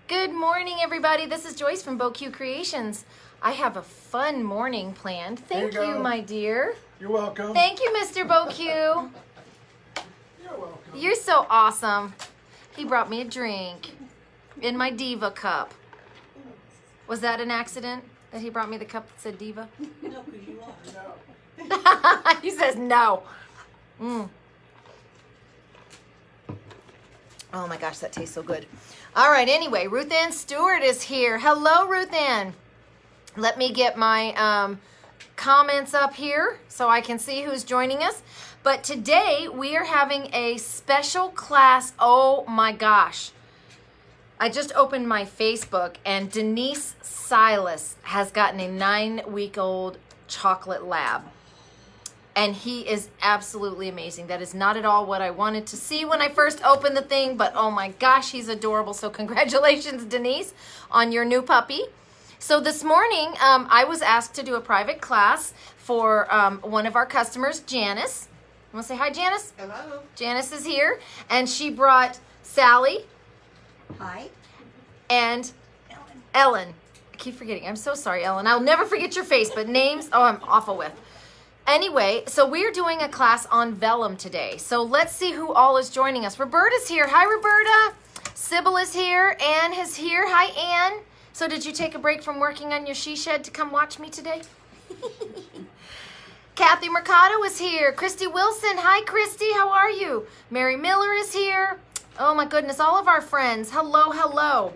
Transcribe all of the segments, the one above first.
Good morning, everybody. This is Joyce from BoQ Creations. I have a fun morning planned. Thank you, my dear. You're welcome. Thank you, Mr. BoQ. You're welcome. You're so awesome. He brought me a drink in my Diva cup. Was that an accident that he brought me the cup that said Diva? No, because you are. No. He says no. Oh my gosh, that tastes so good. All right, anyway, Ruth Ann Stewart is here. Hello, Ruth Ann. Let me get my comments up here so I can see who's joining us. But today we are having a special class. Oh my gosh. I just opened my Facebook and Denise Silas has gotten a 9-week-old chocolate lab. And he is absolutely amazing. That is not at all what I wanted to see when I first opened the thing, but oh my gosh, he's adorable. So congratulations, Denise, on your new puppy. So this morning, I was asked to do a private class for one of our customers, Janice. You want to say hi, Janice? Hello. Janice is here, and she brought Sally. Hi. And Ellen. I keep forgetting. I'm so sorry, Ellen. I'll never forget your face, but names, oh, I'm awful with. Anyway, so we're doing a class on vellum today. So let's see who all is joining us. Roberta's here. Hi, Roberta. Sybil is here. Ann is here. Hi, Ann. So did you take a break from working on your she shed to come watch me today? Kathy Mercado is here. Christy Wilson. Hi, Christy. How are you? Mary Miller is here. Oh, my goodness. All of our friends. Hello, hello.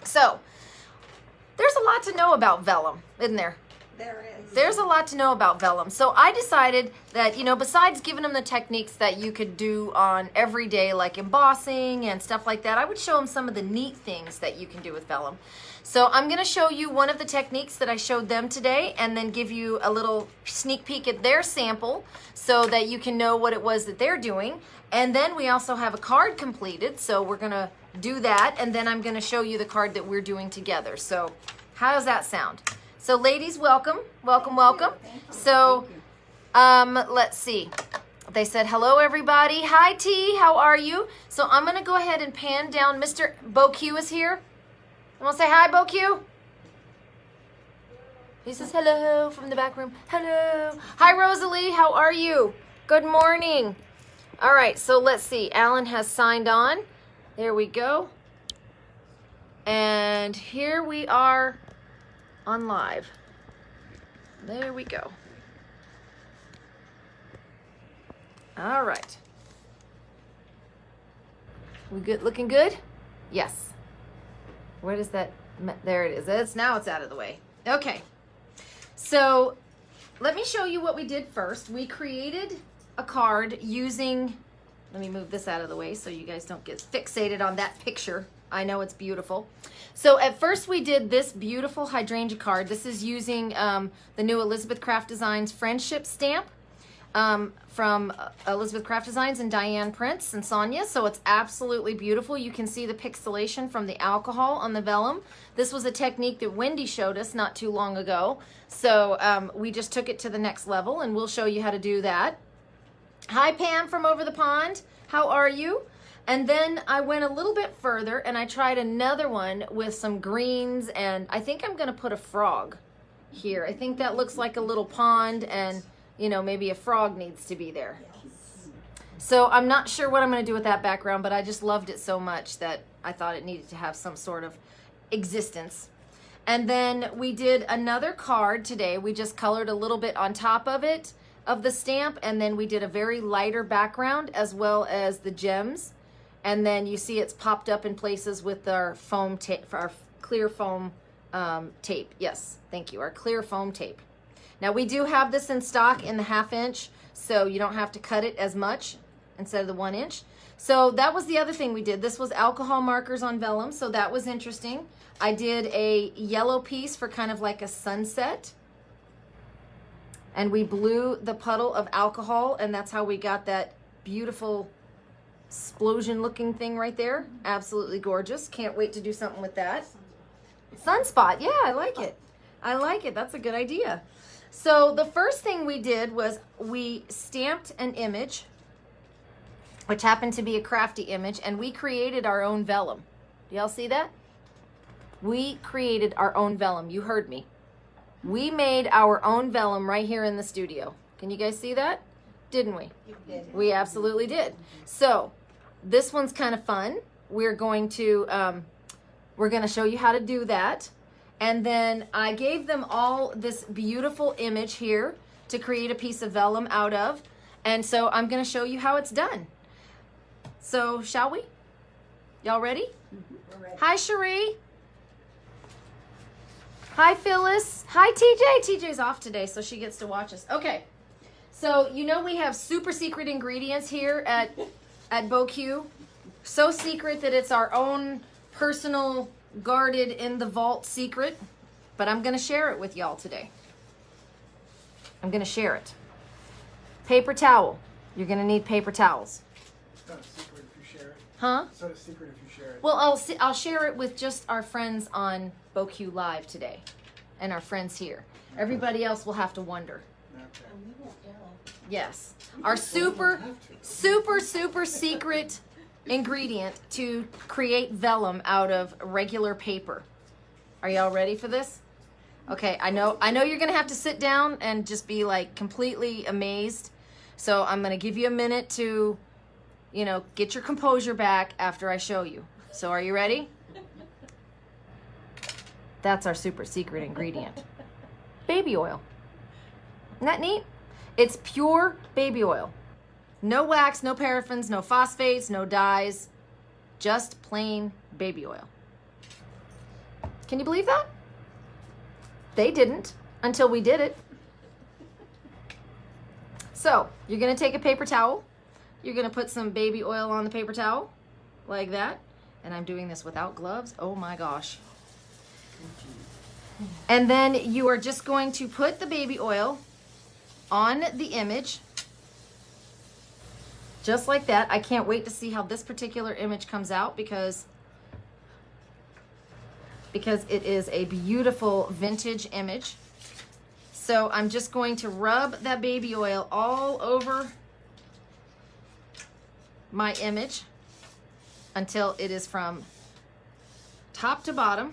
So there's a lot to know about vellum, isn't there? There is. There's a lot to know about vellum. So I decided that, you know, besides giving them the techniques that you could do on every day, like embossing and stuff like that, I would show them some of the neat things that you can do with vellum. So I'm going to show you one of the techniques that I showed them today and then give you a little sneak peek at their sample so that you can know what it was that they're doing. And then we also have a card completed, so we're going to do that, and then I'm going to show you the card that we're doing together. So how does that sound? So ladies, welcome, welcome, welcome. So let's see. They said, hello, everybody. Hi, T. How are you? So I'm going to go ahead and pan down. Mr. BoQ is here. You want to say hi, BoQ? He says hello from the back room. Hello. Hi, Rosalie. How are you? Good morning. All right, so let's see. Alan has signed on. There we go. And here we are on live. There we go. All right. We good? Looking good? Yes. Where does that? There it is. Now it's out of the way. Okay. So let me show you what we did first. We created a card using. Let me move this out of the way so you guys don't get fixated on that picture. I know it's beautiful. So at first we did this beautiful hydrangea card. This is using the new Elizabeth Craft Designs Friendship stamp from Elizabeth Craft Designs and Diane Prince and Sonia. So it's absolutely beautiful. You can see the pixelation from the alcohol on the vellum. This was a technique that Wendy showed us not too long ago. So we just took it to the next level, and we'll show you how to do that. Hi, Pam from over the pond. How are you? And then I went a little bit further and I tried another one with some greens, and I think I'm going to put a frog here. I think that looks like a little pond, and you know, maybe a frog needs to be there. So I'm not sure what I'm going to do with that background, but I just loved it so much that I thought it needed to have some sort of existence. And then we did another card today. We just colored a little bit on top of it, of the stamp, and then we did a very lighter background as well as the gems. And then you see it's popped up in places with our foam tape, our clear foam tape. Yes, thank you, our clear foam tape. Now we do have this in stock in the 1/2 inch, so you don't have to cut it as much instead of the 1 inch. So that was the other thing we did. This was alcohol markers on vellum, so that was interesting. I did a yellow piece for kind of like a sunset. And we blew the puddle of alcohol, and that's how we got that beautiful explosion looking thing right there. Absolutely gorgeous. Can't wait to do something with that. Sunspot. Yeah, I like it. I like it. That's a good idea. So the first thing we did was we stamped an image, which happened to be a crafty image, and we created our own vellum. Do y'all see that? We created our own vellum. You heard me. We made our own vellum right here in the studio. Can you guys see that? Didn't we? You did. We absolutely did. So this one's kind of fun. We're going to show you how to do that. And then I gave them all this beautiful image here to create a piece of vellum out of. And so I'm going to show you how it's done. So shall we? Y'all ready? We're ready. Hi, Cherie. Hi, Phyllis. Hi, TJ. TJ's off today, so she gets to watch us. Okay. So, you know we have super secret ingredients here at BoQ. So secret that it's our own personal, guarded in the vault secret. But I'm going to share it with y'all today. I'm going to share it. Paper towel. You're going to need paper towels. It's not a secret if you share it. Huh? It's not a secret if you share it. Well, I'll share it with just our friends on BoQ Live today and our friends here. Everybody else will have to wonder. Okay. And we won't yell. Yes. Our super secret ingredient to create vellum out of regular paper. Are y'all ready for this? Okay, I know you're going to have to sit down and just be like completely amazed. So I'm going to give you a minute to, get your composure back after I show you. So are you ready? That's our super secret ingredient. Baby oil. Isn't that neat? It's pure baby oil. No wax, no paraffins, no phosphates, no dyes. Just plain baby oil. Can you believe that? They didn't until we did it. So, you're going to take a paper towel. You're going to put some baby oil on the paper towel, like that. And I'm doing this without gloves. Oh my gosh. And then you are just going to put the baby oil on the image. Just like that. I can't wait to see how this particular image comes out because it is a beautiful vintage image. So I'm just going to rub that baby oil all over my image until it is from top to bottom.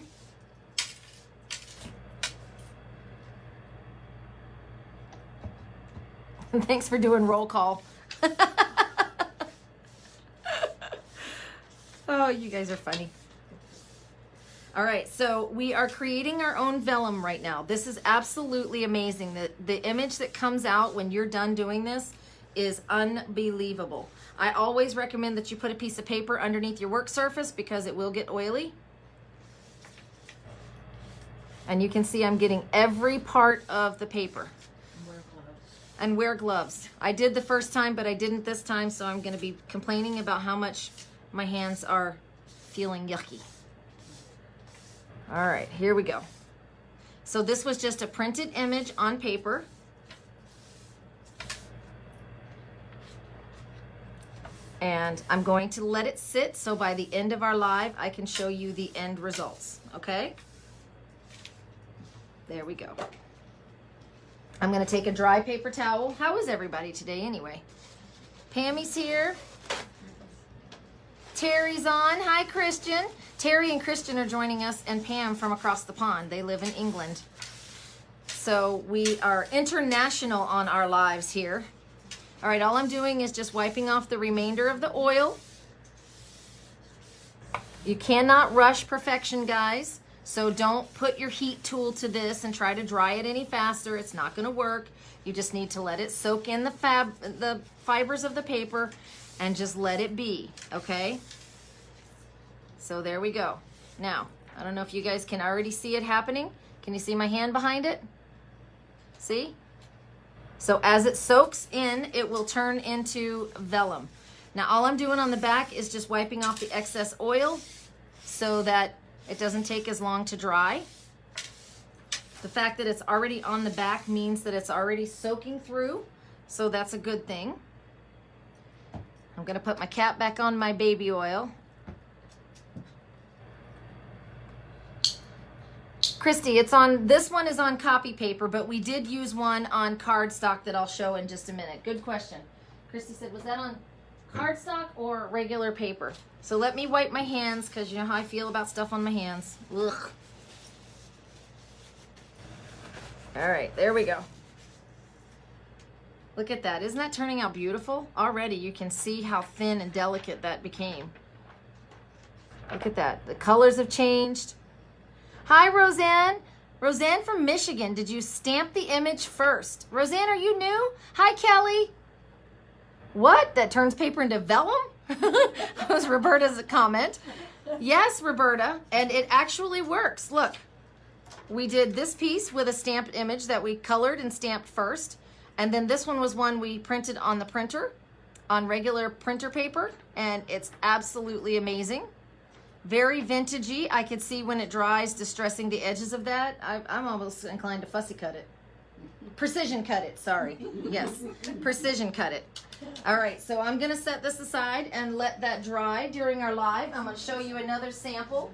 Thanks for doing roll call. Oh, you guys are funny. All right, so we are creating our own vellum right now. This is absolutely amazing. The image that comes out when you're done doing this is unbelievable. I always recommend that you put a piece of paper underneath your work surface because it will get oily. And you can see I'm getting every part of the paper. And wear gloves. I did the first time, but I didn't this time, so I'm going to be complaining about how much my hands are feeling yucky. All right, here we go. So this was just a printed image on paper. And I'm going to let it sit so by the end of our live, I can show you the end results, okay? There we go. I'm going to take a dry paper towel. How is everybody today anyway? Pammy's here. Terry's on. Hi, Christian. Terry and Christian are joining us, and Pam from across the pond. They live in England. So we are international on our lives here. All right, all I'm doing is just wiping off the remainder of the oil. You cannot rush perfection, guys. So don't put your heat tool to this and try to dry it any faster. It's not going to work. You just need to let it soak in the fibers of the paper and just let it be, okay? So there we go. Now, I don't know if you guys can already see it happening. Can you see my hand behind it? See? So as it soaks in, it will turn into vellum. Now all I'm doing on the back is just wiping off the excess oil so that it doesn't take as long to dry. The fact that it's already on the back means that it's already soaking through, so that's a good thing. I'm gonna put my cap back on my baby oil. Christy, this one is on copy paper, but we did use one on cardstock that I'll show in just a minute. Good question. Christy said, was that on cardstock or regular paper. So let me wipe my hands because you know how I feel about stuff on my hands. Ugh. All right, there we go. Look at that. Isn't that turning out beautiful? Already you can see how thin and delicate that became. Look at that. The colors have changed. Hi, Roseanne. Roseanne from Michigan. Did you stamp the image first? Roseanne, are you new? Hi, Kelly. What? That turns paper into vellum? That was Roberta's comment. Yes, Roberta. And it actually works. Look. We did this piece with a stamped image that we colored and stamped first. And then this one was one we printed on the printer, on regular printer paper. And it's absolutely amazing. Very vintagey. I could see when it dries, distressing the edges of that. I'm almost inclined to fussy cut it. Precision cut it, sorry. Yes, precision cut it. All right, so I'm gonna set this aside and let that dry during our live. I'm gonna show you another sample.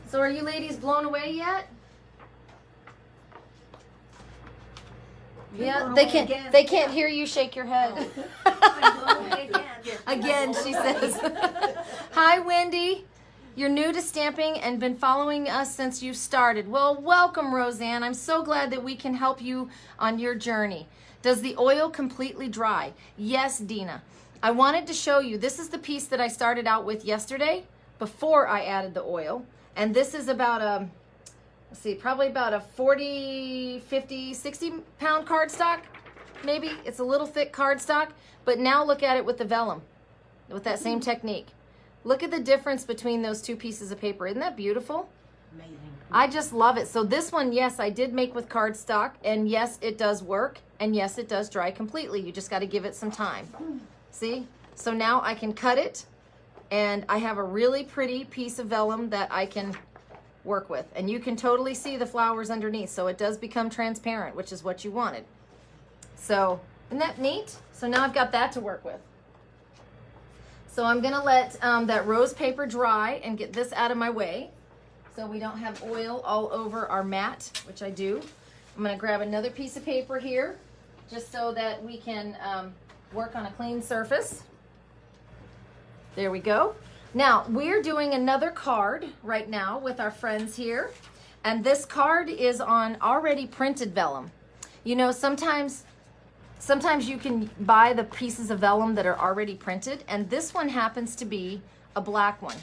So are you ladies blown away yet? Yeah, they can't hear you shake your head. Again, she says. Hi, Wendy. You're new to stamping and been following us since you started. Well, welcome, Roseanne. I'm so glad that we can help you on your journey. Does the oil completely dry? Yes, Dina. I wanted to show you. This is the piece that I started out with yesterday before I added the oil. And this is about a, let's see, probably about a 40, 50, 60 pound cardstock. Maybe it's a little thick cardstock, but now look at it with the vellum, with that same technique. Look at the difference between those two pieces of paper. Isn't that beautiful? Amazing. I just love it. So this one, yes, I did make with cardstock, and yes, it does work, and yes, it does dry completely. You just got to give it some time. See? So now I can cut it, and I have a really pretty piece of vellum that I can work with. And you can totally see the flowers underneath, so it does become transparent, which is what you wanted. So, isn't that neat? So now I've got that to work with. So I'm gonna let that rose paper dry and get this out of my way so we don't have oil all over our mat, which I do. I'm gonna grab another piece of paper here just so that we can work on a clean surface. There we go. Now, we're doing another card right now with our friends here. And this card is on already printed vellum. You know, sometimes you can buy the pieces of vellum that are already printed, and this one happens to be a black one.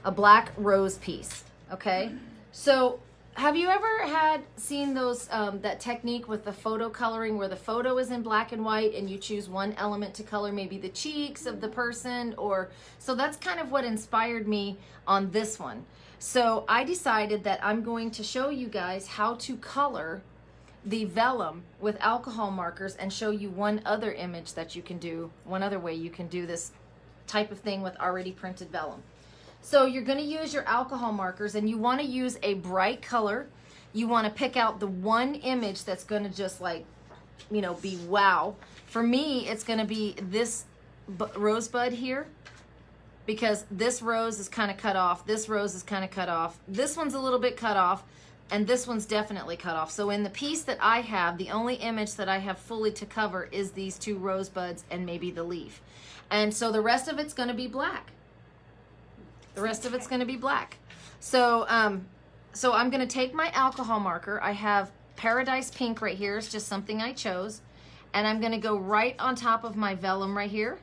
A black rose piece, okay? So, have you ever seen those, that technique with the photo coloring where the photo is in black and white and you choose one element to color, maybe the cheeks of the person, or, so that's kind of what inspired me on this one. So I decided that I'm going to show you guys how to color the vellum with alcohol markers and show you one other image that you can do, one other way you can do this type of thing with already printed vellum. So you're going to use your alcohol markers, and you want to use a bright color. You want to pick out the one image that's going to just like, you know, be wow. For me, it's going to be this rosebud here, because this rose is kind of cut off. This rose is kind of cut off. This one's a little bit cut off, and this one's definitely cut off. So in the piece that I have, the only image that I have fully to cover is these two rosebuds and maybe the leaf. And so the rest of it's going to be black. The rest of it's going to be black. So, so I'm going to take my alcohol marker. I have Paradise Pink right here. It's just something I chose. And I'm going to go right on top of my vellum right here.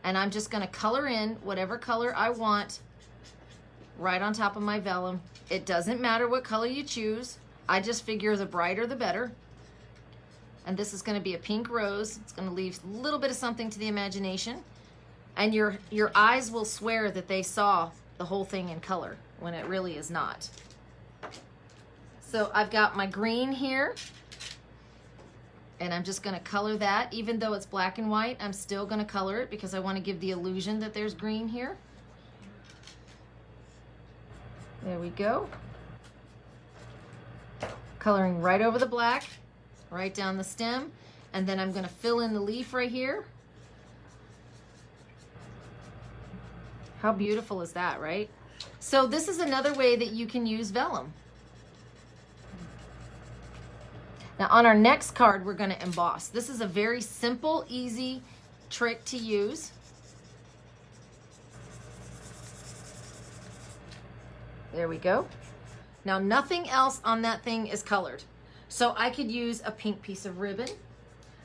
And I'm just going to color in whatever color I want right on top of my vellum. It doesn't matter what color you choose. I just figure the brighter the better. And this is going to be a pink rose. It's going to leave a little bit of something to the imagination. And your eyes will swear that they saw the whole thing in color when it really is not. So I've got my green here, and I'm just going to color that. Even though it's black and white, I'm still going to color it because I want to give the illusion that there's green here. There we go. Coloring right over the black, right down the stem, and then I'm going to fill in the leaf right here. How beautiful is that, right? So this is another way that you can use vellum. Now on our next card, we're gonna emboss. This is a very simple, easy trick to use. There we go. Now nothing else on that thing is colored. So I could use a pink piece of ribbon.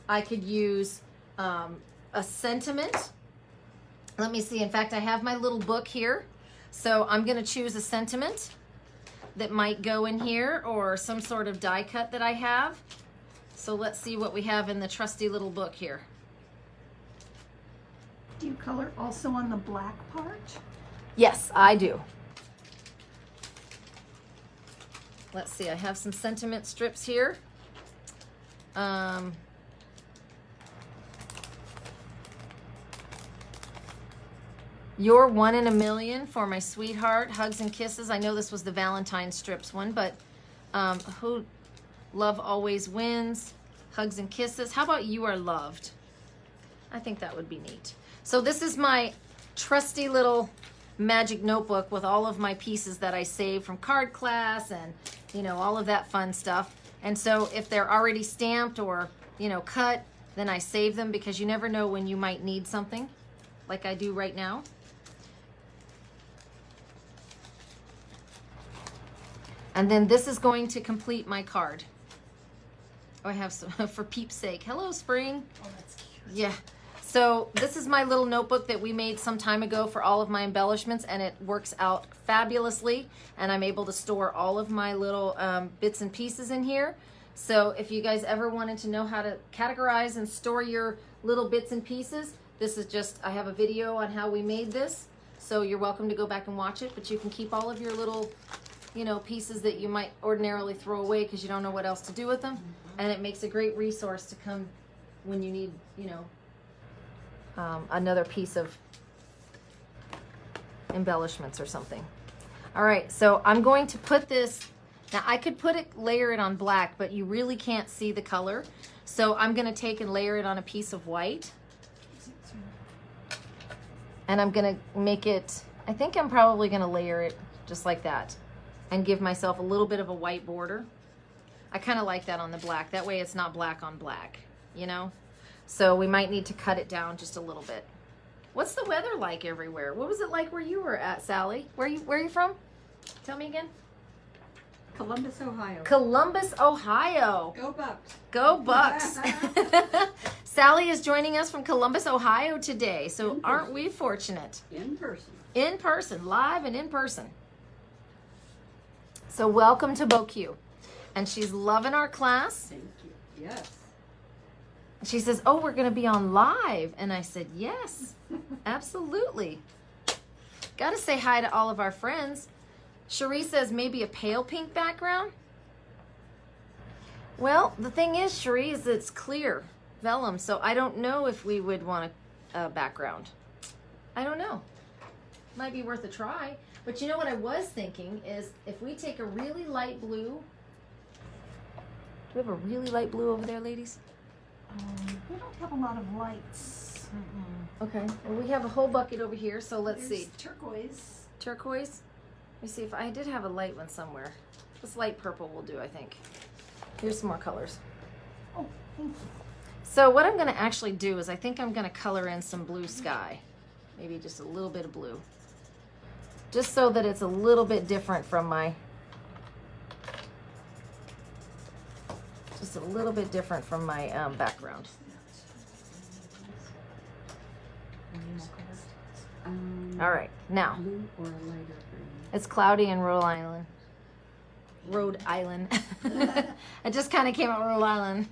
I could use a sentiment. Let me see, in fact, I have my little book here. So I'm gonna choose a sentiment that might go in here or some sort of die cut that I have. So let's see what we have in the trusty little book here. Do you color also on the black part? Yes, I do. Let's see, I have some sentiment strips here. You're one in a million for my sweetheart. Hugs and kisses. I know this was the Valentine strips one, but who love always wins. Hugs and kisses. How about you are loved? I think that would be neat. So this is my trusty little magic notebook with all of my pieces that I saved from card class and, you know, all of that fun stuff. And so if they're already stamped or, you know, cut, then I save them because you never know when you might need something like I do right now. And then this is going to complete my card. Oh, I have some, for peep's sake. Hello, Spring. Oh, that's cute. Yeah. So this is my little notebook that we made some time ago for all of my embellishments, and it works out fabulously. And I'm able to store all of my little bits and pieces in here. So if you guys ever wanted to know how to categorize and store your little bits and pieces, this is just, I have a video on how we made this. So you're welcome to go back and watch it, but you can keep all of your little, you know, pieces that you might ordinarily throw away because you don't know what else to do with them. And it makes a great resource to come when you need, you know, another piece of embellishments or something. All right, so I'm going to put this, now I could layer it on black, but you really can't see the color. So I'm gonna take and layer it on a piece of white. And I'm gonna make it, I think I'm probably gonna layer it just like that and give myself a little bit of a white border. I kind of like that on the black. That way it's not black on black, you know? So we might need to cut it down just a little bit. What's the weather like everywhere? What was it like where you were at, Sally? Where are you from? Tell me again. Columbus, Ohio. Columbus, Ohio. Go Bucks. Go Bucks. Sally is joining us from Columbus, Ohio today. So aren't we fortunate? In person. In person, live and in person. So welcome to BoQ. And she's loving our class. Thank you. Yes. She says, oh, we're going to be on live. And I said, yes, absolutely. Got to say hi to all of our friends. Cherie says maybe a pale pink background. Well, the thing is, Cherie, is it's clear vellum. So I don't know if we would want a background. I don't know. Might be worth a try. But you know what I was thinking is if we take a really light blue. Do we have a really light blue over there, ladies? We don't have a lot of lights. Okay, well, we have a whole bucket over here, so let's There's see. turquoise. Turquoise? Let me see if I did have a light one somewhere. This light purple will do, I think. Here's some more colors. Oh, thank you. So what I'm gonna actually do is I think I'm gonna color in some blue sky. Maybe just a little bit of blue. Just so that it's a little bit different from my, background. All right, now, Blue or a lighter green? it's cloudy in Rhode Island. Rhode Island. I just kind of came out Rhode Island.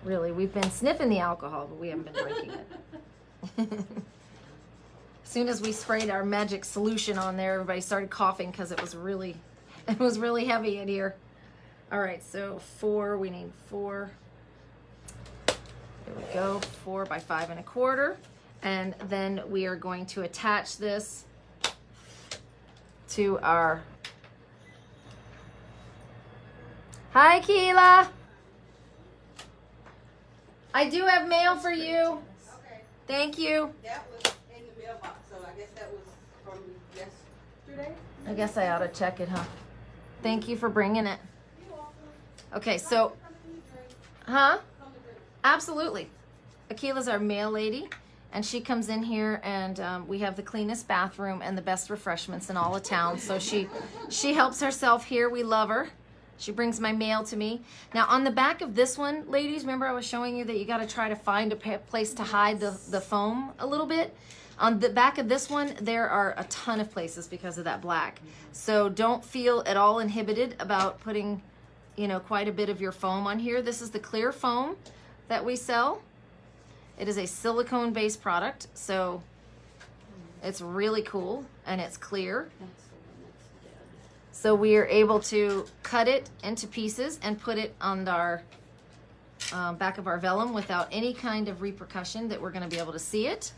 Really, we've been sniffing the alcohol, but we haven't been drinking it. As soon as we sprayed our magic solution on there, everybody started coughing because it was really heavy in here. All right, so we need 4. There we go, 4 by 5 1/4. And then we are going to attach this to our, hi Keela. I do have mail for you. Okay, Thank you. that was in the mailbox, so I guess that was from yesterday? I guess I ought to check it, huh? Thank you for bringing it. You're Okay, so, huh? Absolutely. Akila's our mail lady, and she comes in here, and we have the cleanest bathroom and the best refreshments in all of town. So she helps herself here. We love her. She brings my mail to me. Now on the back of this one, ladies, remember I was showing you that you got to try to find a place to hide the foam a little bit. On the back of this one, there are a ton of places because of that black. So don't feel at all inhibited about putting, you know, quite a bit of your foam on here. This is the clear foam that we sell. It is a silicone-based product, so it's really cool and it's clear. So we are able to cut it into pieces and put it on our back of our vellum without any kind of repercussion that we're going to be able to see it.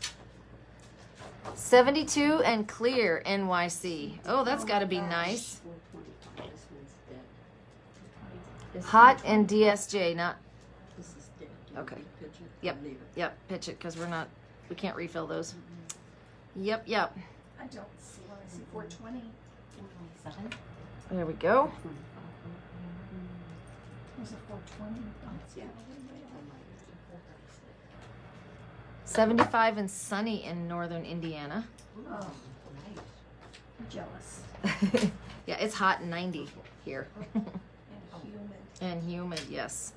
72 and clear NYC. Oh, that's got to be nice. Hot and DSJ, not. Okay. Yep. Yep. Pitch it because we can't refill those. Yep. Yep. I don't see one. I see 420. 427. There we go. Was it 420? Yeah. 75 and sunny in northern Indiana. Oh, I'm jealous. Yeah, it's hot and 90 here. And humid. And humid, yes.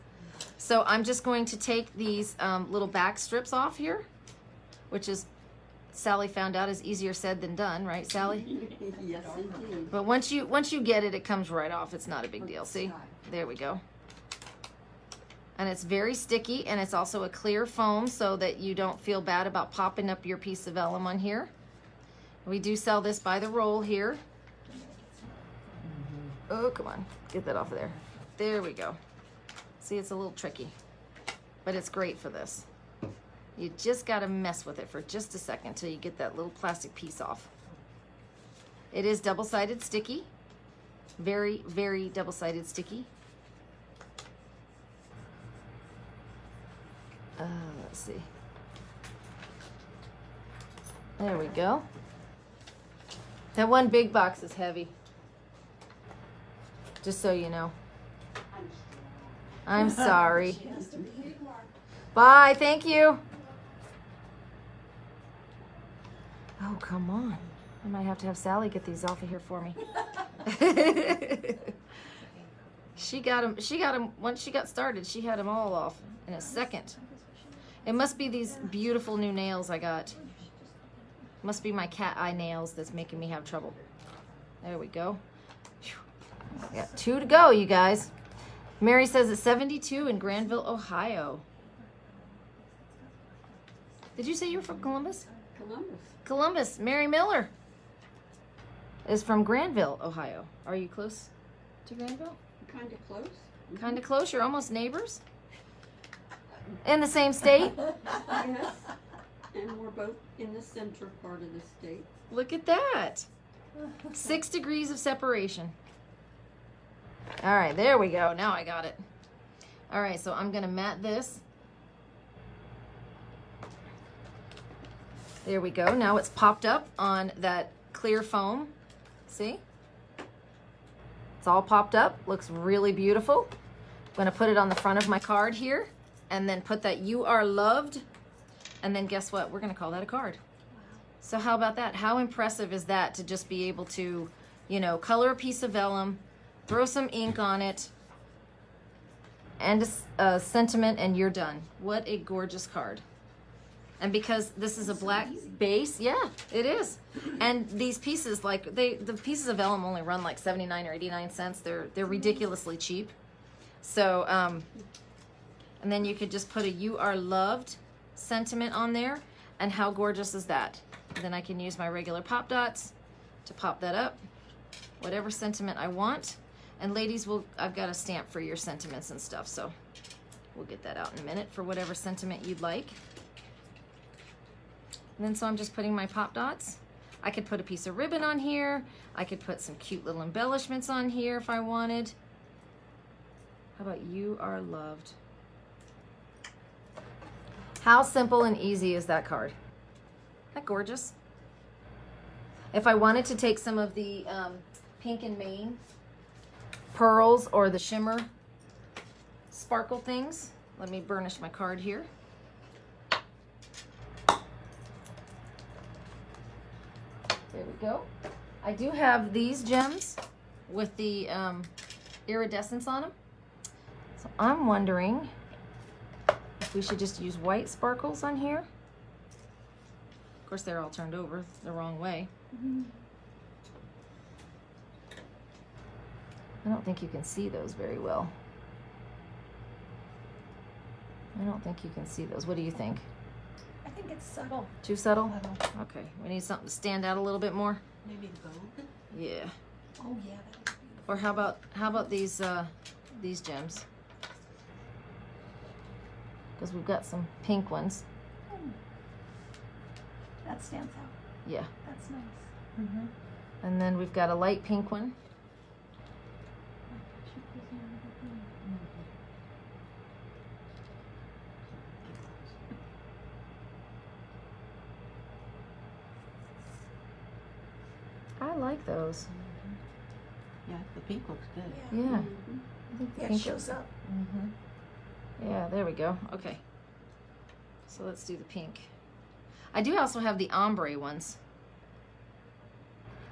So I'm just going to take these little back strips off here, which is, Sally found out, is easier said than done, right, Sally? Yes, indeed. But once you get it, it comes right off. It's not a big deal. See? There we go. And it's very sticky, and it's also a clear foam so that you don't feel bad about popping up your piece of vellum on here. We do sell this by the roll here. Oh, come on. Get that off of there. There we go. See, it's a little tricky, but it's great for this. You just got to mess with it for just a second till you get that little plastic piece off. It is double-sided sticky. Very, very double-sided sticky. Let's see. There we go. That one big box is heavy. Just so you know. I'm sorry. Bye, thank you. Oh, come on. I might have to have Sally get these off of here for me. She got them, once she got started, she had them all off in a second. It must be these beautiful new nails I got. Must be my cat eye nails that's making me have trouble. There we go. I got 2 to go, you guys. Mary says it's 72 in Granville, Ohio. Did you say you were from Columbus? Columbus. Columbus. Mary Miller is from Granville, Ohio. Are you close to Granville? Kind of close. Kind of close. You're almost neighbors. In the same state. Yes. And we're both in the center part of the state. Look at that. 6 degrees of separation. All right, there we go. Now I got it. All right, so I'm going to mat this. There we go. Now it's popped up on that clear foam. See? It's all popped up. Looks really beautiful. I'm going to put it on the front of my card here and then put that "You Are Loved." And then guess what? We're going to call that a card. So how about that? How impressive is that to just be able to, you know, color a piece of vellum, throw some ink on it, and a sentiment, and you're done. What a gorgeous card. And because this is a black base, yeah, it is. And these pieces, like the pieces of vellum only run like 79 or 89 cents. They're ridiculously cheap. So, and then you could just put a "You Are Loved" sentiment on there. And how gorgeous is that? Then I can use my regular pop dots to pop that up, whatever sentiment I want. And ladies, I've got a stamp for your sentiments and stuff, so we'll get that out in a minute for whatever sentiment you'd like. And then so I'm just putting my pop dots. I could put a piece of ribbon on here. I could put some cute little embellishments on here if I wanted. How about "You Are Loved"? How simple and easy is that card? Isn't that gorgeous? If I wanted to take some of the Pink and Maine pearls or the shimmer sparkle things. Let me burnish my card here. There we go. I do have these gems with the iridescence on them. So I'm wondering if we should just use white sparkles on here. Of course, they're all turned over the wrong way. I don't think you can see those very well. I don't think you can see those. What do you think? I think it's subtle. Too subtle? Subtle. Okay, we need something to stand out a little bit more. Maybe the gold? Yeah. Oh yeah, that would be beautiful. Or how about these gems? Because we've got some pink ones. That stands out. Yeah. That's nice. And then we've got a light pink one. I like those. Yeah, the pink looks good. Yeah. Yeah, I think the yeah, it pink shows up. Yeah, there we go. Okay. So let's do the pink. I do also have the ombre ones.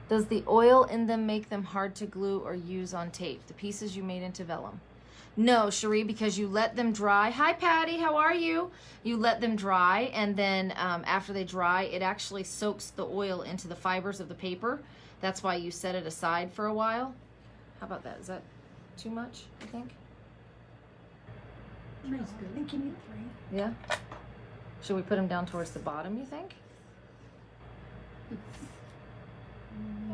Does the oil in them make them hard to glue or use on tape? The pieces you made into vellum. No, Cherie, because you let them dry. Hi, Patty. How are you? You let them dry, and then after they dry, it actually soaks the oil into the fibers of the paper. That's why you set it aside for a while. How about that? Is that too much, I think? I think you need 3. Yeah? Should we put them down towards the bottom, you think? Oh,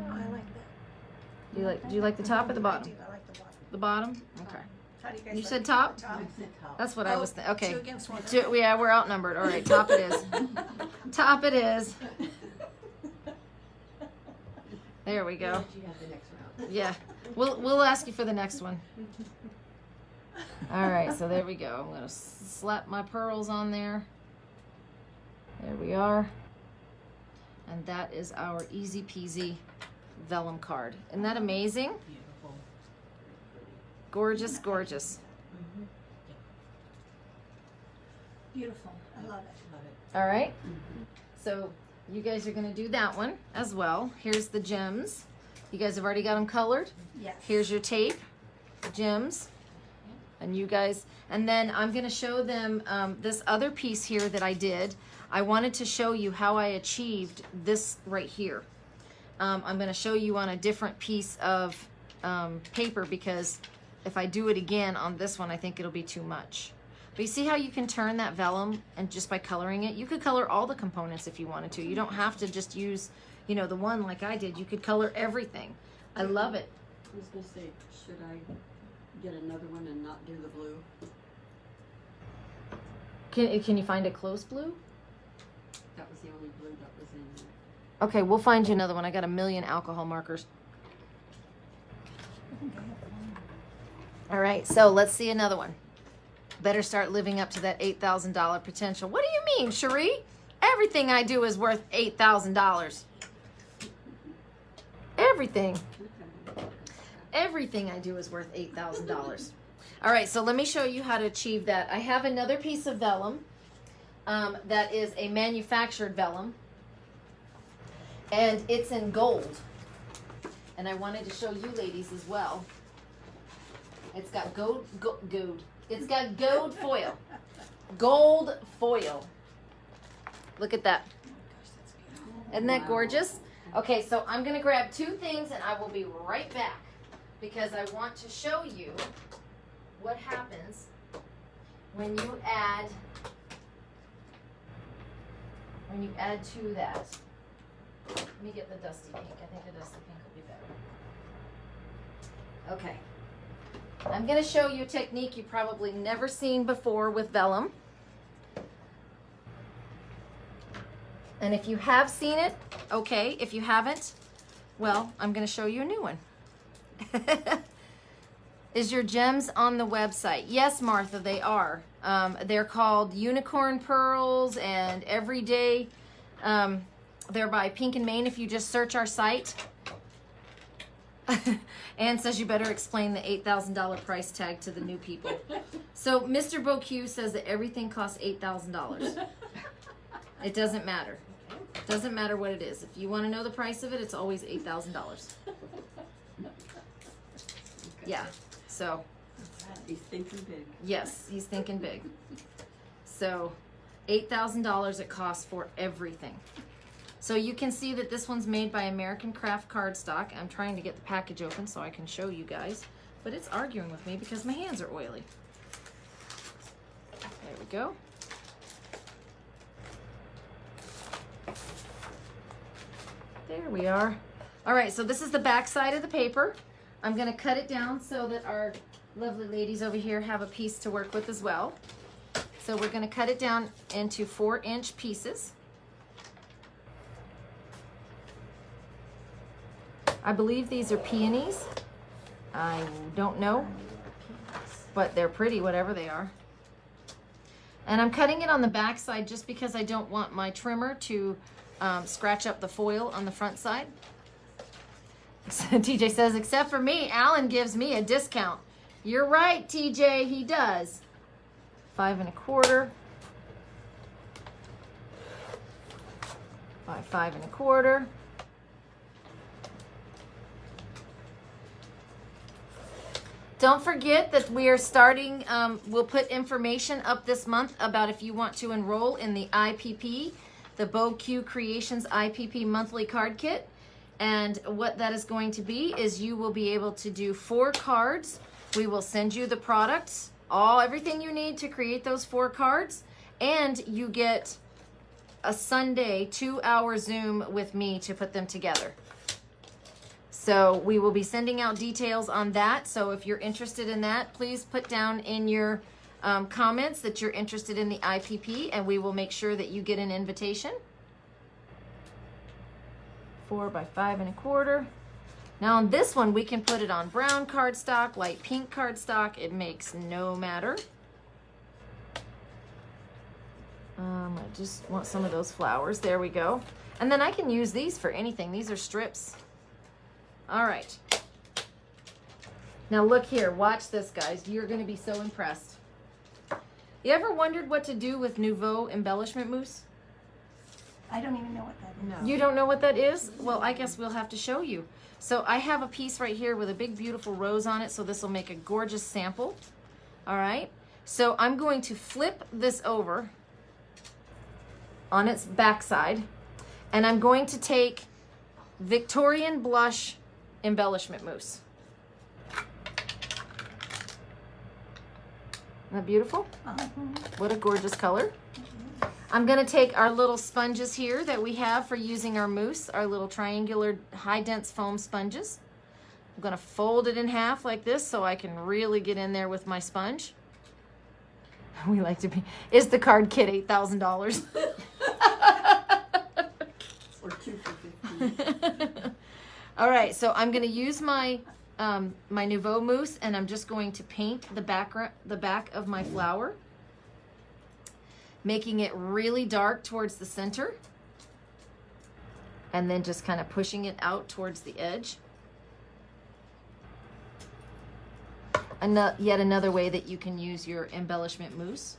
I like that. Do you like the top or the I bottom? do. I like the bottom. The bottom? Okay. How do you guys You like said it? top? Top. That's what I was thinking. Okay. 2 against 1. Yeah, we're outnumbered. All right, top it is. Top it is. There we go. You have the next round. Yeah. We'll ask you for the next one. All right, so there we go. I'm going to slap my pearls on there. There we are. And that is our easy peasy vellum card. Isn't that amazing? Beautiful. Gorgeous, gorgeous. Beautiful. I love it. Love it. All right. So you guys are going to do that one as well. Here's the gems. You guys have already got them colored. Yes. Here's your tape, gems, and you guys, and then I'm going to show them this other piece here that I did. I wanted to show you how I achieved this right here. I'm going to show you on a different piece of paper, because if I do it again on this one, I think it'll be too much. But you see how you can turn that vellum, and just by coloring it, you could color all the components if you wanted to. You don't have to just use, you know, the one like I did. You could color everything. I love it. I was going to say, should I get another one and not do the blue? Can you find a close blue? That was the only blue that was in there. Okay, we'll find you another one. I got a million alcohol markers. All right, so let's see another one. Better start living up to that $8,000 potential. What do you mean, Cherie? Everything I do is worth $8,000. Everything. Everything I do is worth $8,000. All right, so let me show you how to achieve that. I have another piece of vellum that is a manufactured vellum, and it's in gold. And I wanted to show you ladies as well. It's got gold. It's got gold foil. Gold foil. Look at that. Isn't that gorgeous? Okay, so I'm going to grab 2 things and I will be right back, because I want to show you what happens when you add to that. Let me get the dusty pink. I think the dusty pink will be better. Okay. I'm going to show you a technique you've probably never seen before with vellum. And if you have seen it, okay. If you haven't, well, I'm going to show you a new one. Is your gems on the website? Yes, Martha, they are. They're called Unicorn Pearls and Everyday. They're by Pink and Main. If you just search our site, Anne says you better explain the $8,000 price tag to the new people. So Mr. Boque says that everything costs $8,000. It doesn't matter. It doesn't matter what it is. If you want to know the price of it, it's always $8,000. Yeah. So. He's thinking big. Yes, he's thinking big. So, $8,000 it costs for everything. So you can see that this one's made by American Craft Cardstock. I'm trying to get the package open so I can show you guys, but it's arguing with me because my hands are oily. There we go. There we are. All right, so this is the back side of the paper. I'm gonna cut it down so that our lovely ladies over here have a piece to work with as well. So we're gonna cut it down into 4-inch pieces. I believe these are peonies. I don't know, but they're pretty, whatever they are. And I'm cutting it on the back side just because I don't want my trimmer to scratch up the foil on the front side. TJ says, except for me, Alan gives me a discount. You're right, TJ, he does. 5 1/4 by 5 1/4. Don't forget that we are starting, we'll put information up this month about if you want to enroll in the IPP, the Boque Creations IPP monthly card kit. And what that is going to be is you will be able to do 4 cards. We will send you the products, everything you need to create those 4 cards. And you get a Sunday 2-hour Zoom with me to put them together. So we will be sending out details on that. So if you're interested in that, please put down in your comments that you're interested in the IPP, and we will make sure that you get an invitation. 4 by 5 1/4. Now on this one, we can put it on brown cardstock, light pink cardstock. It makes no matter. I just want some of those flowers. There we go. And then I can use these for anything. These are strips. All right. Now look here. Watch this, guys. You're going to be so impressed. You ever wondered what to do with Nouveau Embellishment Mousse? I don't even know what that is. No. You don't know what that is? Well, I guess we'll have to show you. So I have a piece right here with a big, beautiful rose on it. So this will make a gorgeous sample. All right. So I'm going to flip this over on its backside. And I'm going to take Victorian Blush Embellishment Mousse. Isn't that beautiful? What a gorgeous color. I'm going to take our little sponges here that we have for using our mousse, our little triangular high dense foam sponges. I'm going to fold it in half like this so I can really get in there with my sponge. We like to be, is the card kit $8,000? Or 2 for $15. All right, so I'm going to use my my Nouveau mousse, and I'm just going to paint the back of my flower, making it really dark towards the center, and then just kind of pushing it out towards the edge. Yet another way that you can use your embellishment mousse.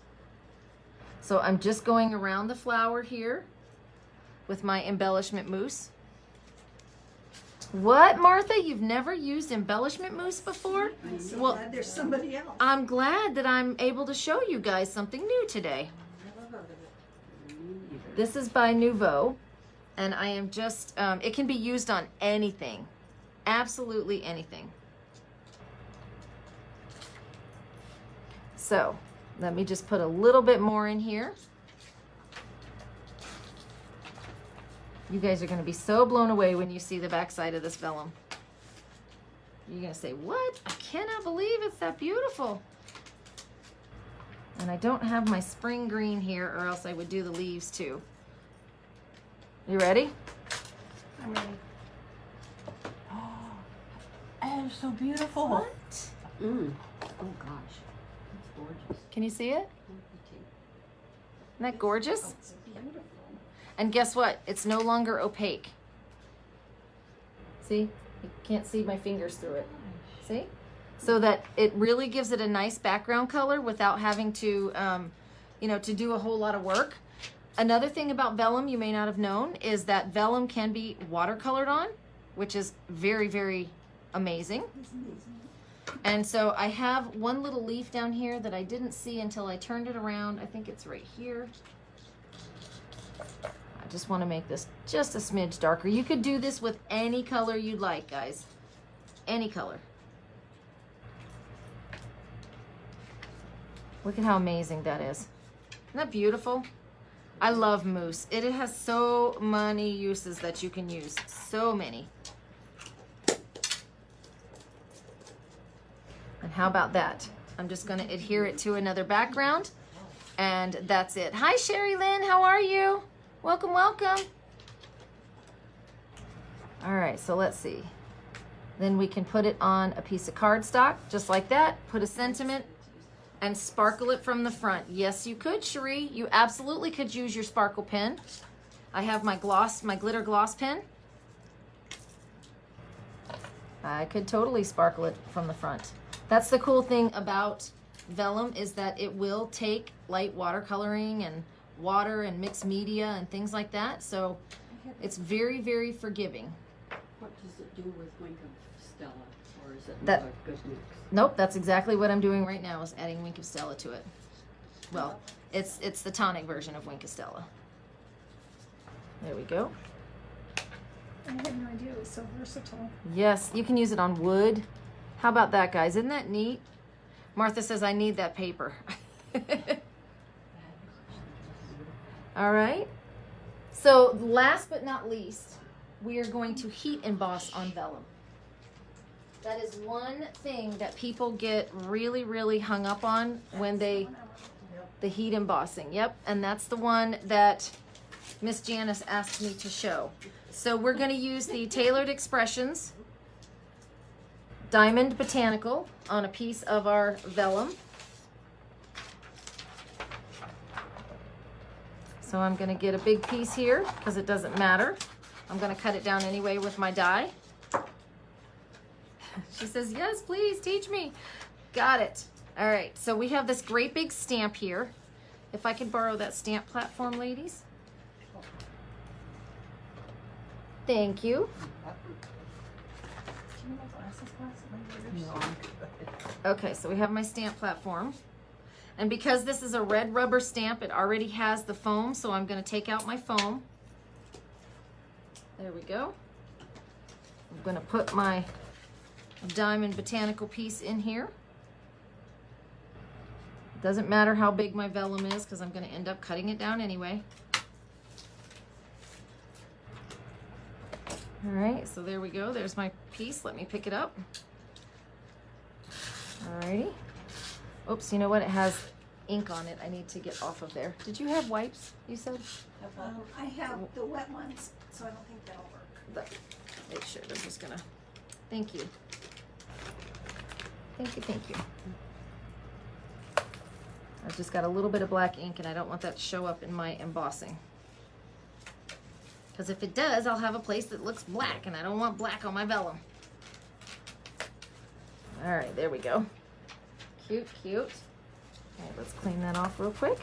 So I'm just going around the flower here with my embellishment mousse. What, Martha? You've never used embellishment mousse before? I'm so Well, glad there's somebody else. I'm glad that I'm able to show you guys something new today. This is by Nouveau, and I am just, it can be used on anything, absolutely anything. So let me just put a little bit more in here. You guys are going to be so blown away when you see the backside of this vellum. You're going to say, what? I cannot believe it's that beautiful. And I don't have my spring green here, or else I would do the leaves too. You ready? I'm ready. Oh, it's so beautiful. What? Oh gosh, that's gorgeous. Can you see it? Isn't that gorgeous? It's beautiful. And guess what? It's no longer opaque. See? You can't see my fingers through it. See? So that it really gives it a nice background color without having to, you know, to do a whole lot of work. Another thing about vellum you may not have known is that vellum can be watercolored on, which is very, very amazing. And so I have one little leaf down here that I didn't see until I turned it around. I think it's right here. I just want to make this just a smidge darker. You could do this with any color you'd like, guys. Any color. Look at how amazing that is. Isn't that beautiful? I love mousse. It has so many uses that you can use. So many. And how about that? I'm just going to adhere it to another background. And that's it. Hi, Sherry Lynn. How are you? Welcome, welcome. All right, so let's see. Then we can put it on a piece of cardstock, just like that. Put a sentiment and sparkle it from the front. Yes, you could, Cherie. You absolutely could use your sparkle pen. I have my gloss, my glitter gloss pen. I could totally sparkle it from the front. That's the cool thing about vellum, is that it will take light watercoloring and water and mixed media and things like that. So it's very, very forgiving. What does it do with Wink of Stella? Or is it That- not a good mix? Nope, that's exactly what I'm doing right now, is adding Wink of Stella to it. Well, it's the tonic version of Wink of Stella. There we go. I had no idea it was so versatile. Yes, you can use it on wood. How about that, guys? Isn't that neat? Martha says, I need that paper. All right. So last but not least, we are going to heat emboss on vellum. That is one thing that people get really, really hung up on when the heat embossing. Yep, and that's the one that Miss Janice asked me to show. So we're going to use the Tailored Expressions Diamond Botanical on a piece of our vellum. So I'm going to get a big piece here because it doesn't matter. I'm going to cut it down anyway with my die. She says, yes, please teach me. Got it. All right, so we have this great big stamp here. If I could borrow that stamp platform, ladies. Thank you. Do you have glasses, Okay, so we have my stamp platform. And because this is a red rubber stamp, it already has the foam, so I'm going to take out my foam. There we go. I'm going to put my Diamond Botanical piece in here. Doesn't matter how big my vellum is because I'm going to end up cutting it down anyway. All right, so there we go. There's my piece. Let me pick it up. Alrighty. Oops, you know what? It has ink on it. I need to get off of there. Did you have wipes, you said? I have the wet ones, so I don't think that'll work. Make sure this is gonna. Thank you. Thank you, thank you. I've just got a little bit of black ink and I don't want that to show up in my embossing. Because if it does, I'll have a place that looks black and I don't want black on my vellum. All right, there we go. Cute, cute. All right, let's clean that off real quick.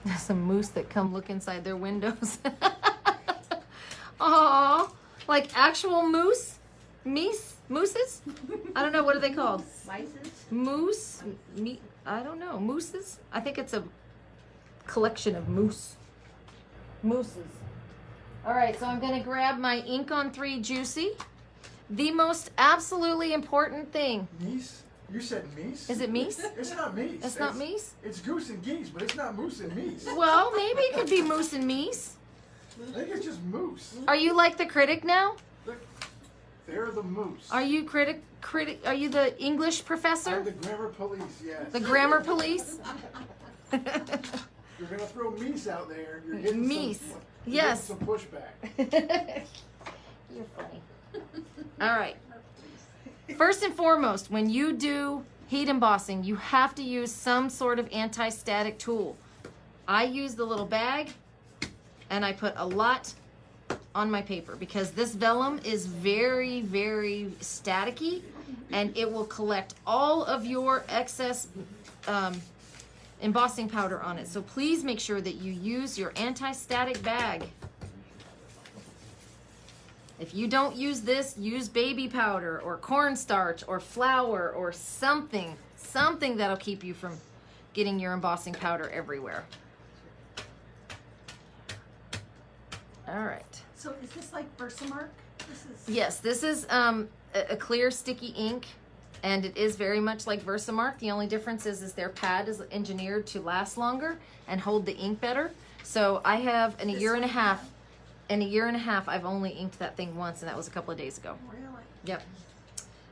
There's some moose that come look inside their windows. Aww, like actual moose? Mooses? I don't know, what are they called? Mices? Moose? I don't know. Mooses? I think it's a collection of moose. Mooses. All right, so I'm going to grab my Ink on 3 Juicy. The most absolutely important thing. Meese? You said meese? Is it meese? It's not meese. It's not meese? It's goose and geese, but it's not moose and meese. Well, maybe it could be moose and meese. I think it's just moose. Are you like the critic now? Look, they're the moose. Are you critic? Are you the English professor? I'm the grammar police, yes. The grammar police? You're gonna throw meese out there. You're getting Meese. Some, Yes. Some pushback. You're funny. All right. First and foremost, when you do heat embossing, you have to use some sort of anti-static tool. I use the little bag and I put a lot on my paper because this vellum is very, very staticky, and it will collect all of your excess embossing powder on it. So please make sure that you use your anti-static bag. If you don't use this, use baby powder or cornstarch or flour or something that'll keep you from getting your embossing powder everywhere. All right. So is this like Versamark? This is. Yes, this is a clear sticky ink, and it is very much like Versamark. The only difference is their pad is engineered to last longer and hold the ink better. So I have in a year and a half, I've only inked that thing once, and that was a couple of days ago. Really? Yep.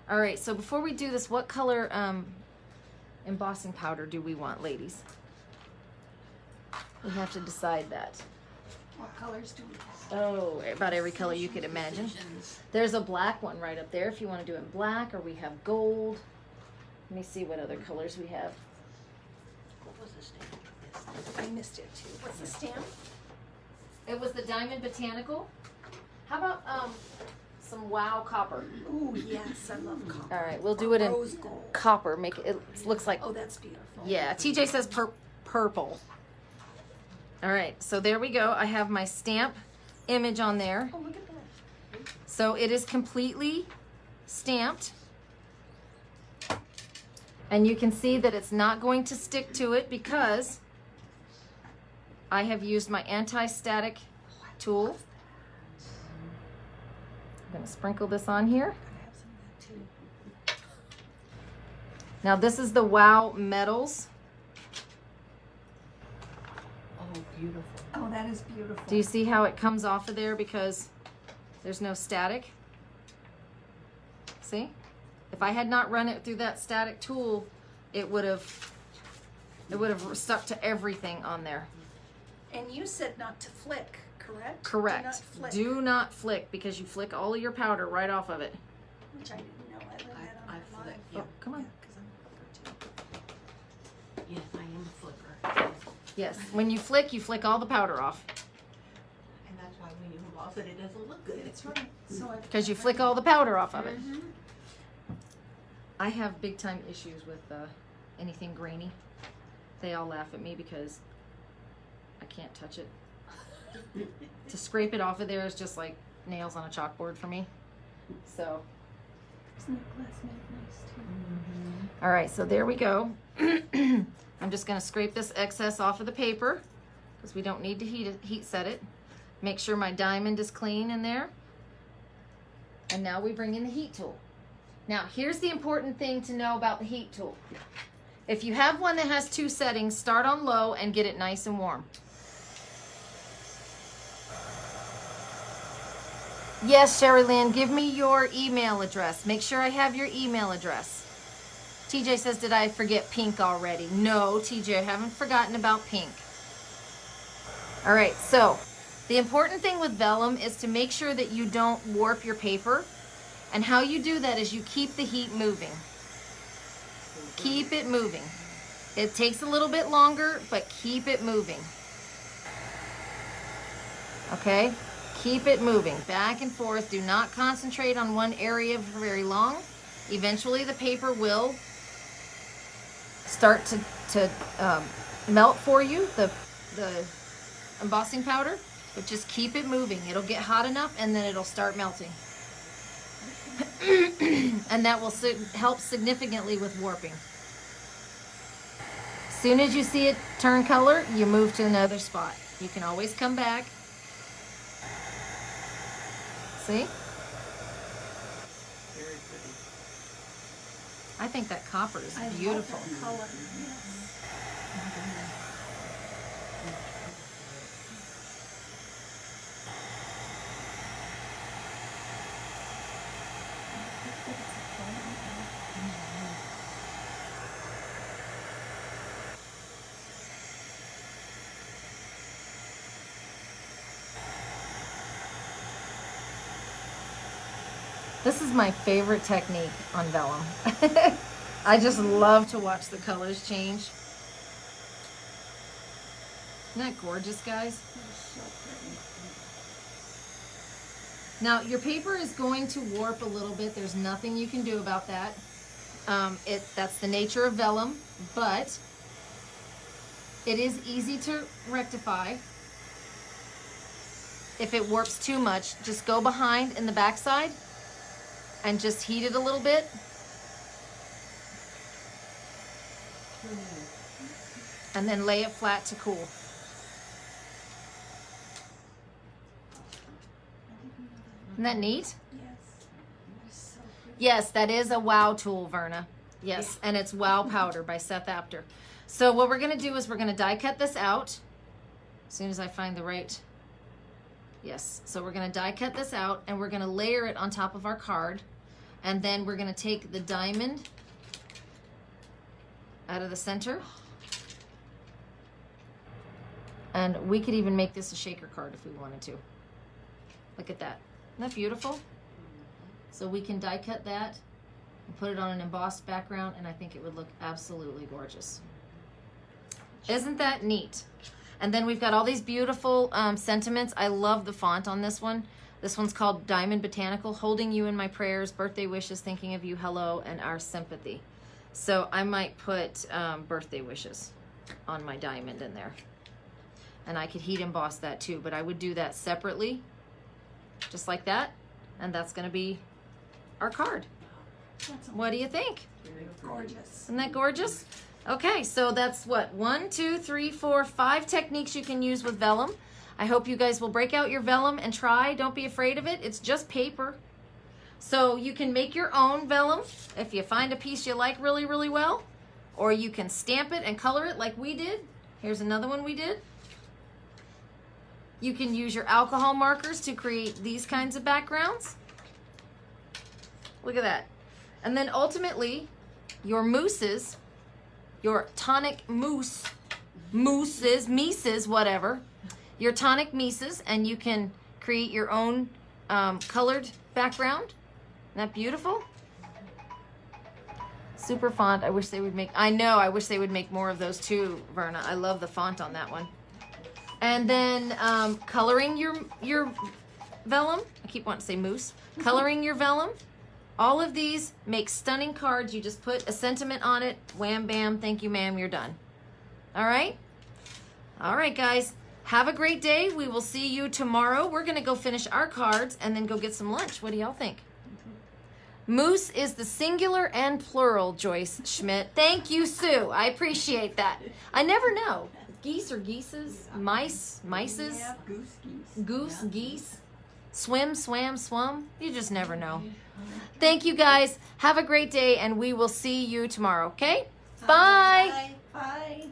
All right, so before we do this, what color embossing powder do we want, ladies? We have to decide that. What colors do we have? Oh, about every color you could imagine. There's a black one right up there if you want to do it in black, or we have gold. Let me see what other colors we have. What was the stamp? I missed it too. What's the stamp? It was the Diamond Botanical. How about some Wow Copper? Ooh, yes, I love copper. All right, we'll do it in Rose gold. copper. Make it looks like, Oh, that's beautiful. yeah, TJ says purple. All right, so there we go. I have my stamp image on there. Oh, look at that. So it is completely stamped. And you can see that it's not going to stick to it because I have used my anti-static tool. I'm going to sprinkle this on here. I have some of that too. Now this is the Wow Metals. Oh, beautiful. Oh, that is beautiful. Do you see how it comes off of there because there's no static? See? If I had not run it through that static tool, it would have stuck to everything on there. And you said not to flick, correct? Correct. Do not flick. Do not flick because you flick all of your powder right off of it. Which I didn't know. I learned that on I my flick, live. yeah. Oh, come on. Because I'm a flicker too. Yes, I am a flicker. Yes. When you flick all the powder off And that's why when you emboss it, it doesn't look good. That's right. So I because you flick all the powder off of it. Mhm. I have big time issues with anything grainy. They all laugh at me because I can't touch it. To scrape it off of there is just like nails on a chalkboard for me. So, Isn't that glass made nice too? all right, so there we go. I'm just going to scrape this excess off of the paper because we don't need to heat set it. Make sure my diamond is clean in there. And now we bring in the heat tool. Now, here's the important thing to know about the heat tool. If you have one that has 2 settings, start on low and get it nice and warm. Yes, Sherry Lynn, give me your email address. Make sure I have your email address. TJ says, did I forget pink already? No, TJ, I haven't forgotten about pink. All right, so the important thing with vellum is to make sure that you don't warp your paper. And how you do that is you keep the heat moving. Keep it moving. It takes a little bit longer, but keep it moving. Okay? Keep it moving back and forth. Do not concentrate on one area for very long. Eventually the paper will start to melt for you, the embossing powder, but just keep it moving. It'll get hot enough and then it'll start melting. And that will help significantly with warping. As soon as you see it turn color, you move to another spot. You can always come back. See? Very pretty. I think that copper is I beautiful. love that color. Yes. This is my favorite technique on vellum. I just love to watch the colors change. Isn't that gorgeous, guys? That is so pretty. Now, your paper is going to warp a little bit. There's nothing you can do about that. That's the nature of vellum, but it is easy to rectify. If it warps too much, just go behind in the backside and just heat it a little bit. And then lay it flat to cool. Isn't that neat? Yes. That is so pretty. Yes, that is a wow tool, Verna. Yes, and it's Wow Powder by Seth Apter. So what we're gonna do is we're gonna die cut this out as soon as I find the right. Yes, so we're gonna die cut this out and we're gonna layer it on top of our card, and then we're gonna take the diamond out of the center. And we could even make this a shaker card if we wanted to. Look at that. Isn't that beautiful? So we can die cut that and put it on an embossed background, and I think it would look absolutely gorgeous. Isn't that neat? And then we've got all these beautiful sentiments. I love the font on this one. This one's called Diamond Botanical, holding you in my prayers, birthday wishes, thinking of you, hello, and our sympathy. So I might put birthday wishes on my diamond in there. And I could heat emboss that too, but I would do that separately, just like that. And that's gonna be our card. That's What do you think? gorgeous. Isn't that gorgeous? Okay, so that's what, 1, 2, 3, 4, 5 techniques you can use with vellum. I hope you guys will break out your vellum and try. Don't be afraid of it. It's just paper. So you can make your own vellum if you find a piece you like really, really well, or you can stamp it and color it like we did. Here's another one we did. You can use your alcohol markers to create these kinds of backgrounds. Look at that. And then ultimately, your mousses, your tonic mousse, mises, whatever, your tonic mises, and you can create your own colored background. Isn't that beautiful? Super font. I wish they would make, I know, I wish they would make more of those too, Verna. I love the font on that one. And then coloring your vellum. I keep wanting to say mousse. Coloring your vellum. All of these make stunning cards. You just put a sentiment on it. Wham, bam, thank you, ma'am, you're done. All right? All right, guys. Have a great day. We will see you tomorrow. We're going to go finish our cards and then go get some lunch. What do y'all think? Mousse is the singular and plural, Joyce Schmidt. Thank you, Sue. I appreciate that. I never know. Geese or geeses? Mices? Yep. Goose geese. Geese? Swim, swam, swum? You just never know. Thank you, guys. Have a great day, and we will see you tomorrow, okay? Bye. Bye. Bye.